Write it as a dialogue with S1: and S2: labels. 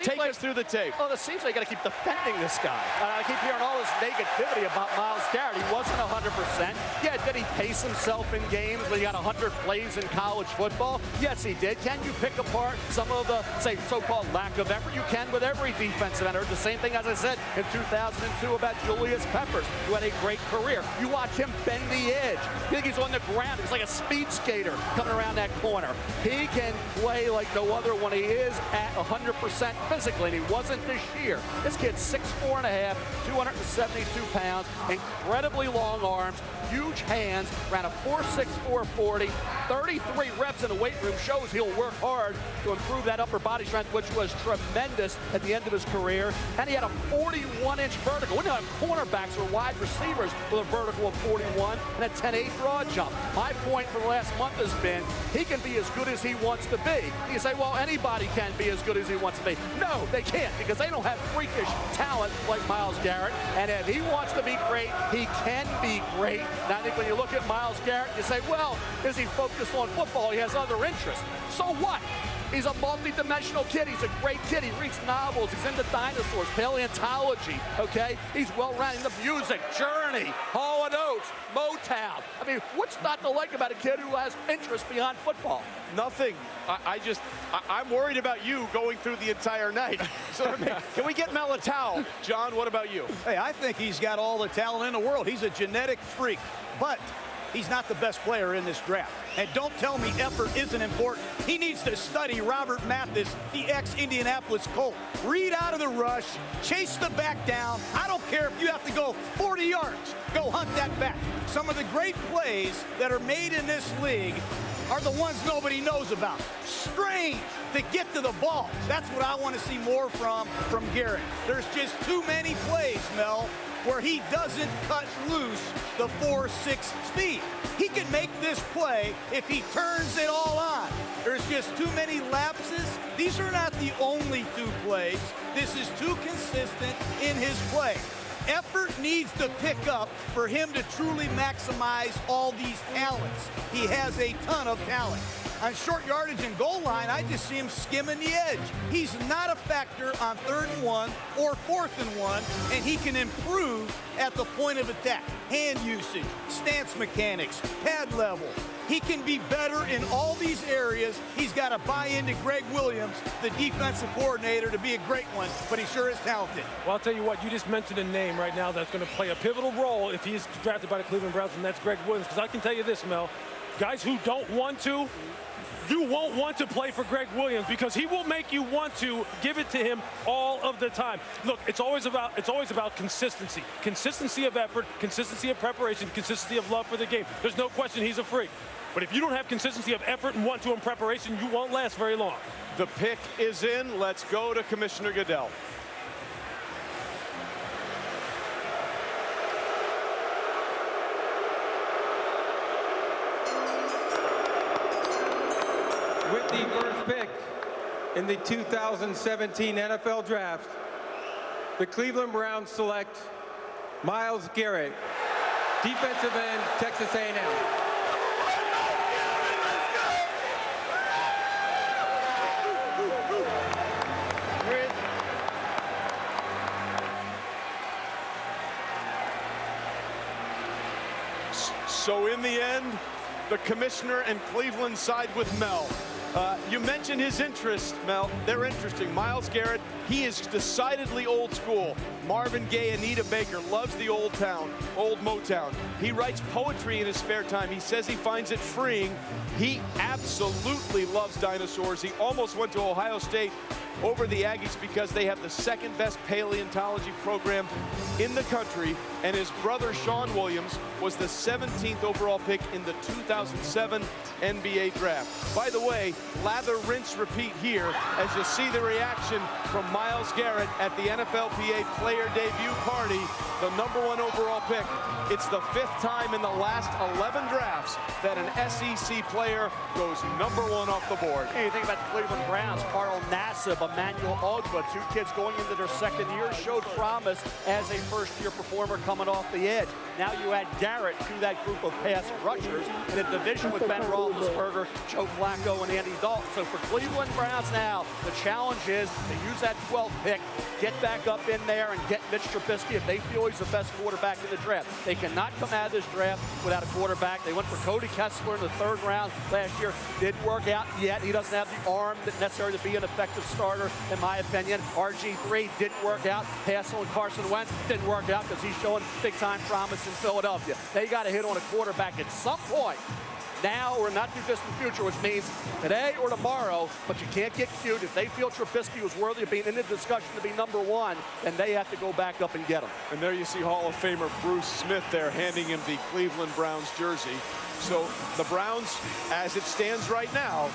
S1: Take us through the tape.
S2: Well, it seems like got to keep defending this guy. I keep hearing all this negativity about Myles Garrett. He wasn't 100%. Yeah, did he pace himself in games when he got 100 plays in college football? Yes, he did. Can you pick apart some of the, say, so-called lack of effort? You can with every defensive end. The same thing, as I said, in 2002 about Julius Peppers, who had a great career. You watch him bend the edge. You think he's on the ground. He's like a speed skater coming around that corner. He can play like no other when he is at 100% physically, and he wasn't this year. This kid's 6'4.5", 272 pounds, incredibly long arms, huge hands, ran a 4.64 40, 33 reps in the weight room, shows he'll work hard to improve that upper body strength, which was tremendous at the end of his career. And he had a 41-inch vertical. We don't have cornerbacks or wide receivers with a vertical of 41 and a 10.8 broad jump. My point for the last month has been he can be as good as he wants to be. You say, well, anybody can be as good as he wants to be. No, they can't, because they don't have freakish talent like Myles Garrett. And if he wants to be great, he can be great. Now, I think when you look at Myles Garrett, you say, well, is he focused on football? He has other interests. So what? He's a multi-dimensional kid. He's a great kid. He reads novels. He's into dinosaurs, paleontology, okay? He's well-rounded in the music, Journey, Hall & Oates, Motown. I mean, what's not to like about a kid who has interests beyond football?
S1: Nothing. I'm worried about you going through the entire night. So can we get Mel a towel? John, what about you?
S3: Hey, I think he's got all the talent in the world. He's a genetic freak, but he's not the best player in this draft. And don't tell me effort isn't important. He needs to study Robert Mathis, the ex-Indianapolis Colt. Read out of the rush, chase the back down. I don't care if you have to go 40 yards. Go hunt that back. Some of the great plays that are made in this league are the ones nobody knows about. Strange to get to the ball. That's what I want to see more from Garrett. There's just too many plays, Mel, where he doesn't cut loose the 4.6 speed. He can make this play if he turns it all on. There's just too many lapses. These are not the only two plays. This is too consistent in his play. Effort needs to pick up for him to truly maximize all these talents. He has a ton of talent. On short yardage and goal line, I just see him skimming the edge. He's not a factor on 3rd and 1 or 4th and 1, and he can improve at the point of attack. Hand usage, stance mechanics, pad level. He can be better in all these areas. He's got to buy into Greg Williams, the defensive coordinator, to be a great one, but he sure is talented.
S4: Well, I'll tell you what, you just mentioned a name right now that's going to play a pivotal role if he is drafted by the Cleveland Browns, and that's Greg Williams. Because I can tell you this, Mel, guys who don't want to, you won't want to play for Greg Williams, because he will make you want to give it to him all of the time. Look, it's always about consistency. Consistency of effort, consistency of preparation, consistency of love for the game. There's no question he's a freak. But if you don't have consistency of effort and want to in preparation, you won't last very long.
S1: The pick is in. Let's go to Commissioner Goodell.
S5: With the first pick in the 2017 NFL Draft, the Cleveland Browns select Myles Garrett, defensive end, Texas A&M.
S1: So in the end, the commissioner and Cleveland side with Mel. You mentioned his interests, Mel. They're interesting. Myles Garrett, he is decidedly old school. Marvin Gaye, Anita Baker, loves the old Motown. He writes poetry in his spare time. He says he finds it freeing. He absolutely loves dinosaurs. He almost went to Ohio State over the Aggies because they have the 2nd best paleontology program in the country, and his brother Sean Williams was the 17th overall pick in the 2007 NBA draft. By the way, lather, rinse, repeat here as you see the reaction from Myles Garrett at the NFLPA player debut party, the #1 overall pick. It's the 5th time in the last 11 drafts that an SEC player goes #1 off the board.
S2: Hey, you think about the Cleveland Browns, Carl Nassib, a Emmanuel Ogba, 2 kids going into their second year, showed promise as a first-year performer coming off the edge. Now you add Garrett to that group of pass rushers in a division with Ben Roethlisberger, Joe Flacco, and Andy Dalton. So for Cleveland Browns now, the challenge is to use that 12th pick, get back up in there and get Mitch Trubisky if they feel he's the best quarterback in the draft. They cannot come out of this draft without a quarterback. They went for Cody Kessler in the 3rd round last year. Didn't work out yet. He doesn't have the arm necessary to be an effective starter, in my opinion. RG3 didn't work out. Hassel and Carson Wentz didn't work out because he's showing big-time promise in Philadelphia. They got to hit on a quarterback at some point, now or not too distant future, which means today or tomorrow, but you can't get cute. If they feel Trubisky was worthy of being in the discussion to be #1, then they have to go back up and get him.
S1: And there you see Hall of Famer Bruce Smith there handing him the Cleveland Browns jersey. So the Browns, as it stands right now,